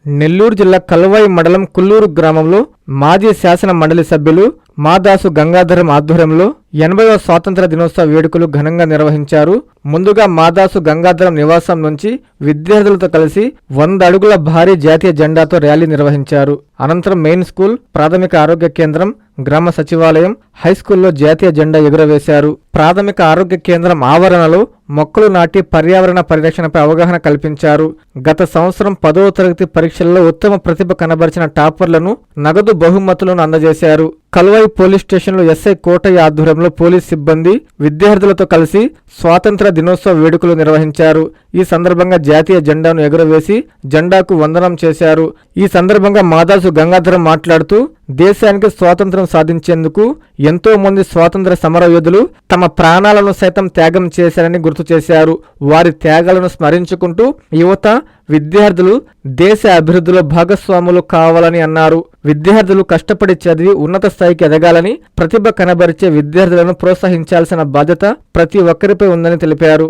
నెల్లూరు జిల్లా కల్వాయి మండలం కుల్లూరు గ్రామంలో మాజీ శాసన మండలి సభ్యులు మాదాసు గంగాధరం ఆధ్వర్యంలో 80వ స్వాతంత్ర దినోత్సవ వేడుకలు ఘనంగా నిర్వహించారు. ముందుగా మాదాసు గంగాధరం నివాసం నుంచి విద్యార్థులతో కలిసి 100 అడుగుల భారీ జాతీయ జెండాతో ర్యాలీ నిర్వహించారు. అనంతరం మెయిన్ స్కూల్, ప్రాథమిక ఆరోగ్య కేంద్రం, గ్రామ సచివాలయం, హైస్కూల్లో జాతీయ జెండా ఎగురవేశారు. ప్రాథమిక ఆరోగ్య కేంద్రం ఆవరణలో మొక్కలు నాటి పర్యావరణ పరిరక్షణపై అవగాహన కల్పించారు. గత సంవత్సరం 10వ తరగతి పరీక్షల్లో ఉత్తమ ప్రతిభ కనబరిచిన టాపర్లను నగదు బహుమతులను అందజేశారు. కల్వాయి పోలీస్ స్టేషన్లో ఎస్ఐ కోటయ్య ఆధ్వర్యంలో పోలీస్ సిబ్బంది విద్యార్థులతో కలిసి స్వాతంత్ర దినోత్సవ వేడుకలు నిర్వహించారు. ఈ సందర్భంగా జాతీయ జెండాను ఎగురవేసి జెండాకు వందనం చేశారు. ఈ సందర్భంగా మాదాసు గంగాధరం మాట్లాడుతూ దేశానికి స్వాతంత్రం సాధించేందుకు ఎంతో మంది స్వాతంత్ర సమరయోధులు తమ ప్రాణాలను సైతం త్యాగం చేశారని గుర్తు చేశారు. వారి త్యాగాలను స్మరించుకుంటూ యువత, విద్యార్థులు దేశ అభివృద్ధిలో భాగస్వాములు కావాలని అన్నారు. విద్యార్థులు కష్టపడి చదివి ఉన్నత స్థాయికి ఎదగాలని, ప్రతిభ కనబరిచే విద్యార్థులను ప్రోత్సహించాల్సిన బాధ్యత ప్రతి ఒక్కరిపై ఉందని తెలిపారు.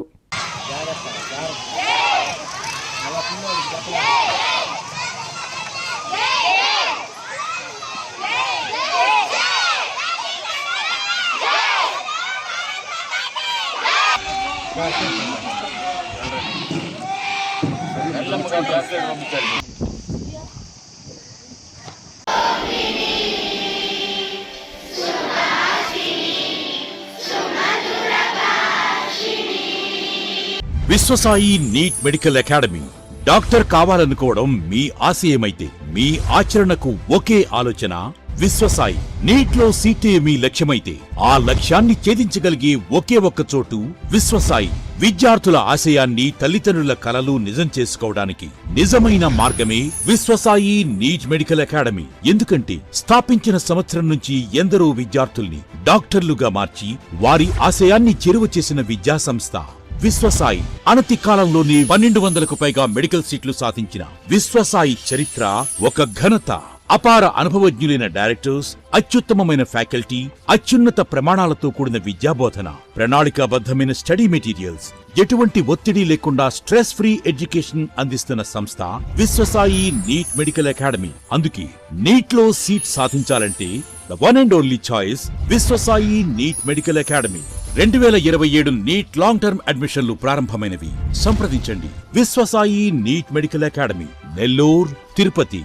Vishwasai NEET medical academy. Doctor కావాలనుకోవడం మీ ఆశయమైతే మీ ఆచరణకు ఒకే ఆలోచన విశ్వసాయి. నీట్ లో సీటే మీ లక్ష్యమైతే ఆ లక్ష్యాన్ని ఛేదించగలిగే ఒకే ఒక్క చోటు విశ్వసాయి. విద్యార్థుల ఆశయాన్ని, తల్లిదండ్రుల కలలు నిజం చేసుకోవడానికి నిజమైన మార్గమే విశ్వసాయి నీట్ మెడికల్ అకాడమీ. ఎందుకంటే స్థాపించిన సంవత్సరం నుంచి ఎందరో విద్యార్థుల్ని డాక్టర్లుగా మార్చి వారి ఆశయాన్ని చేరువ చేసిన విద్యా సంస్థ విశ్వసాయి. అనతి కాలంలోనే 1200కు పైగా మెడికల్ సీట్లు సాధించిన విశ్వసాయి చరిత్ర ఒక ఘనత. అపార అనుభవజ్ఞులైన డైరెక్టర్స్, అత్యుత్తమమైన ఫ్యాకల్టీ, అత్యున్నత ప్రమాణాలతో కూడిన విద్యాబోధన, ప్రణాళికాబద్ధమైన స్టడీ మెటీరియల్స్, ఎటువంటి ఒత్తిడి లేకుండా స్ట్రెస్ ఫ్రీ ఎడ్యుకేషన్ అందిస్తున్న సంస్థ విశ్వసాయి నీట్ మెడికల్ అకాడమీ. అందుకే నీట్ లో సీట్ సాధించాలంటే the one and only choice Viswasai NEET medical academy. 2027 NEET long term అడ్మిషన్లు ప్రారంభమైనవి. సంప్రదించండి Viswasai NEET medical academy, Nellore, Tirupati.